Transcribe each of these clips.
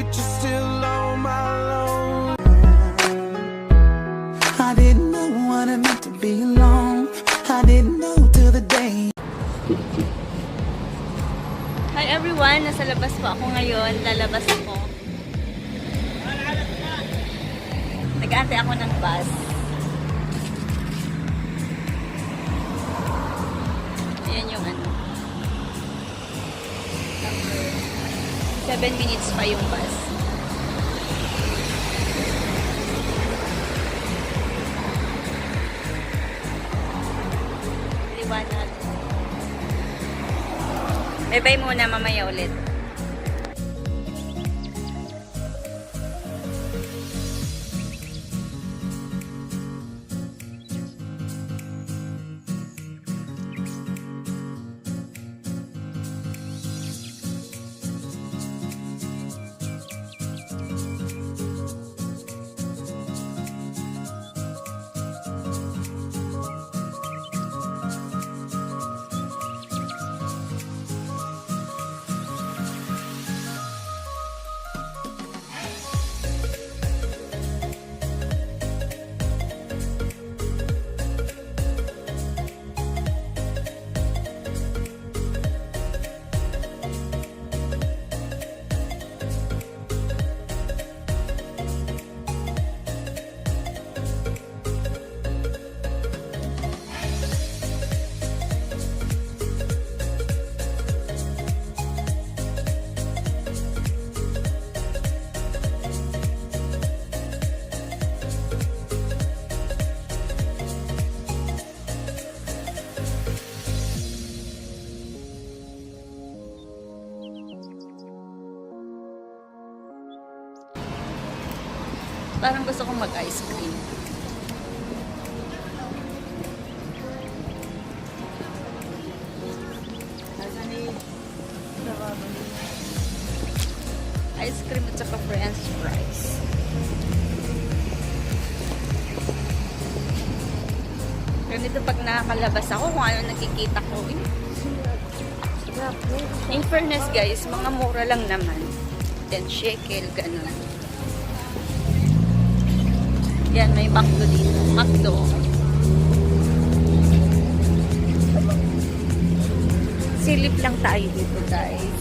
but you're still on my lonely. I didn't know what it meant to be alone. I didn't know till the day. Hi everyone! Nasa labas po ako ngayon. Lalabas ako. Nag-aantay ako ng bus. Ayan yung ano. 7 minutes pa yung bus. Liwanag. Bye-bye muna, mamaya ulit. Parang gusto kong mag-ice cream. Ice cream at saka french fries. Ganito pag nakakalabas ako, kung ano nakikita ko. In fairness guys, mga mura lang naman. 10 shekel, ganun. Yan, may McDo dito. McDo. Silip lang tayo dito, guys.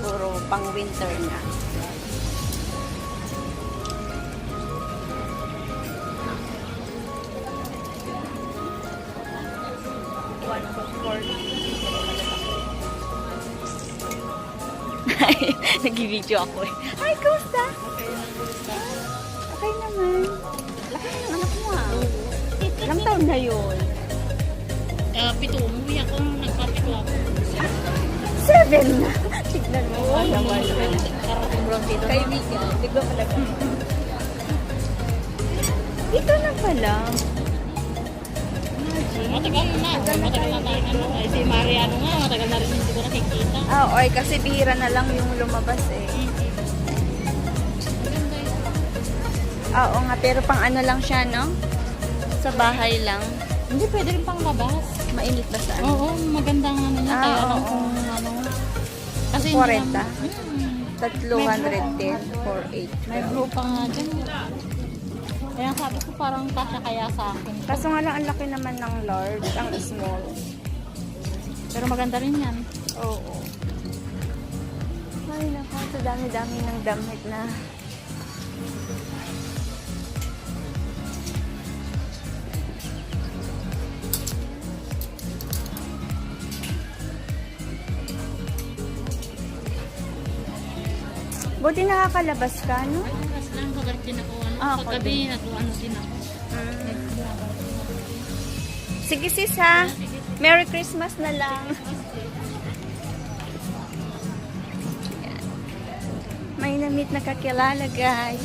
Puro pang winter na. Nag-video ako eh. Hi, kumusta? Okay naman. Laki na ng anak mo ah. Ilang taon na yun? 7, umuwi ako, nagpapito ako. 7 na. Tignan mo. Kaibigan. Tignan mo lang. Ito na pala. Matagal na. Matagal na tayo. Ay, si Mariano nga, matagal na rin hindi ko nakikita. Ah, oy, kasi bihira na lang yung lumabas eh. Oo nga, pero pang ano lang siya, no? Sa bahay lang. Hindi, pwede rin pang labas. Mainit ba saan? Oo, magandang ano niya. Kaya lang oo. kung ano. Kasi 40? 310 for 8. May blue pa nga dyan. Kaya sabi ko parang kasya kaya sa akin. Kaso nga lang, ang laki naman ng large, ang small. Pero maganda rin yan. Oo. Ay, naku, sa dami-dami ng damit na. Buti nakakalabas ka, no? Oras lang, kagalit din ako. Ah, Paggabi, ano din ako. Sige sis ha. Merry Christmas na lang. Yan. May namit na kakilala guys.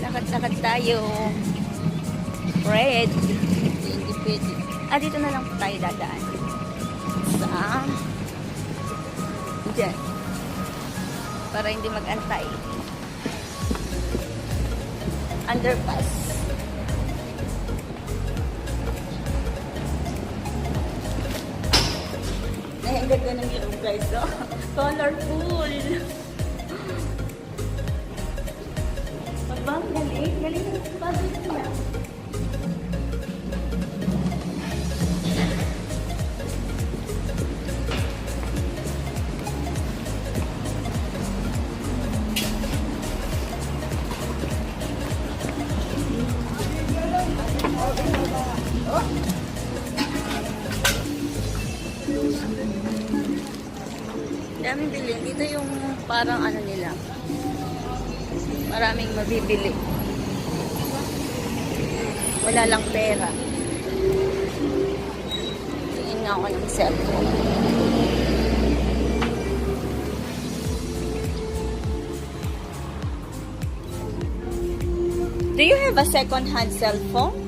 Lakad-lakad tayo. Red. Hindi pwede. Ah, dito na lang po tayo dadaan. Saan? Diyan. Para hindi mag-antay. Underpass. Ang ganda ng ilong guys, oh. Colorful. Abang, galing. Galing na bagay nila. Daming bilhin. Dito yung parang ano nila. Maraming mabibili. Wala lang pera. Tingin nga ako ng cellphone. Do you have a second-hand cell phone?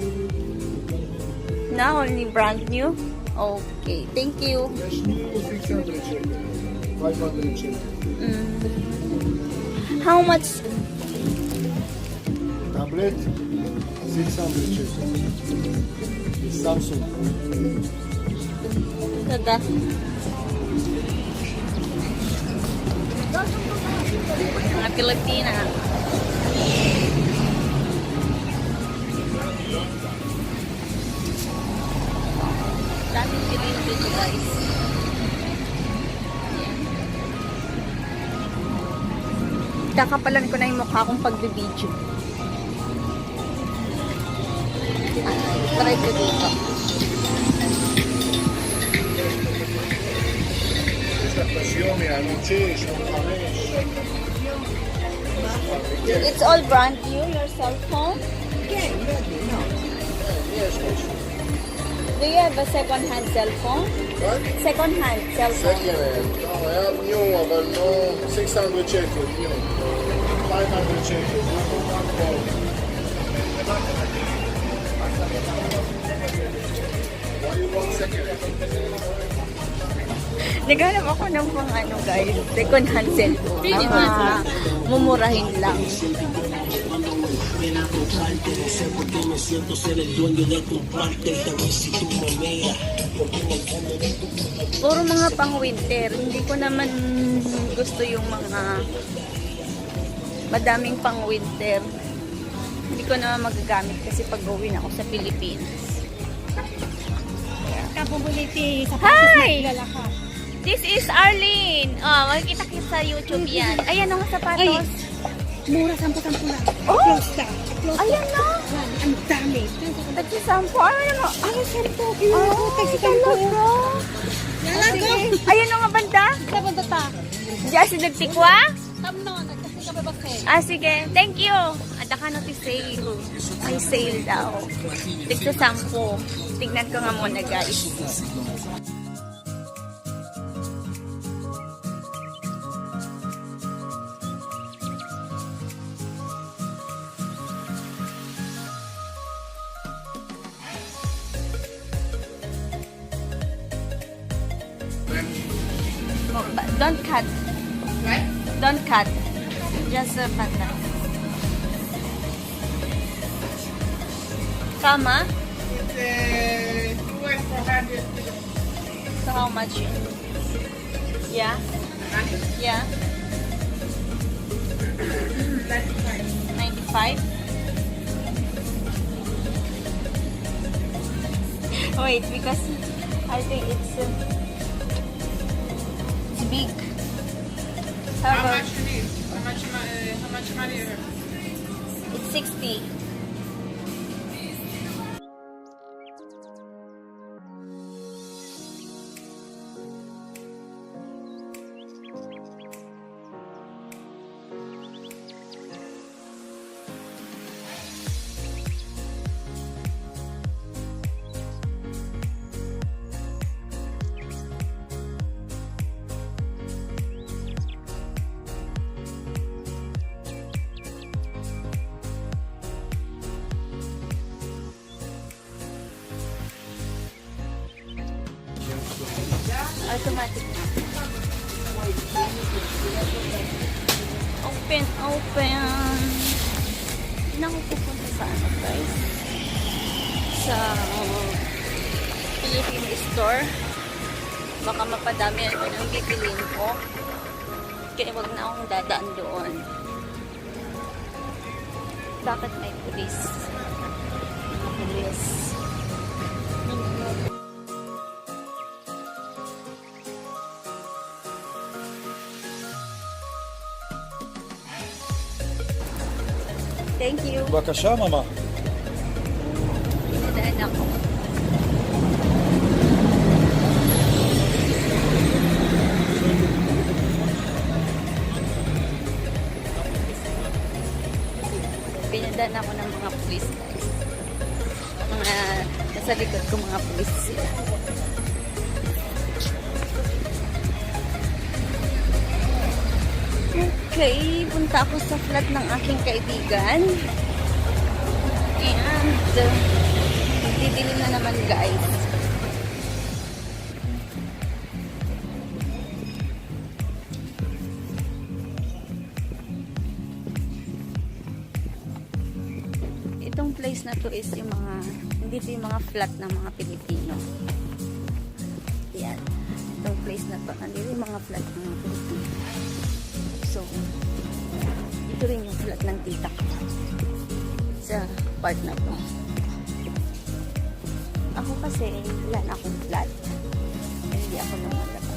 No, only brand new? Okay, thank you. 500 shekels. How much? Tablet, 600 shekels. Samsung. Ganda. Mga Pilipina. Daming bilhin dito guys. Kakapalan ko na yung mukha kong pagbibidyo. Try ko dito. It's all brand new, your cell phone? Do you have a second-hand cell phone? What? Second-hand cell phone. Second hand. No, I have new one, but no 600 shekels. New. 500 shekels. Why you want second hand? Naghanap ako ng pang ano guys, second-hand cellphone. Mga mumurahin lang. Puro mga pang-winter. Hindi ko naman gusto yung mga madaming pang-winter. Hindi ko naman magagamit kasi pag-uwi na ako sa Pilipinas. Kapubuliti sa Hi! kilala ka. This is Arlene. Oh, makikita kita sa YouTube yan. Ayan ang sapatos. Mura, 10-10 lang. Oh! Close ka. Close Ayan na. ka. Ang dami. Tagsisampo. Ano mo? Ay, sampo. Oh, Tagsisampo. Yala ko. Ayan na nga banda. Sa banda ta. Diyan si Nagtikwa? Tamno, nagkasi ka ba ba? Ah, sige. Thank you. Ada ka na sale. May sale daw. Tagsisampo. Tignan ko nga muna guys. Don't cut. Right? Don't cut. Just panda. Kama? It's 400. So how much? Yeah? Yeah? 95? Wait, because I think it's big. How much you need? How much money you have? It's 60. Automatic. Open, open. Hindi na ako pupunta sa ano guys. Sa Philippine store. Baka mapadami ako ng bibilin ko. Kaya wag na akong dadaan doon. Bakit may pulis? Mga pulis. Thank you. בבקשה, מאמה. Pinadaan ako. Pinadaan ako ng mga pulis, guys. Mga nasa likod ko mga pulis sila. Okay, punta ako sa flat ng aking kaibigan. And didilim na naman, guys. Itong place na to is yung mga, hindi to yung mga flat ng mga Pilipino. Yan. Itong place na to, hindi yung mga flat ng mga Pilipino. So, ito rin yung flat ng tita ko sa part na to. Ako kasi, wala na akong flat. Hindi ako lumalabas.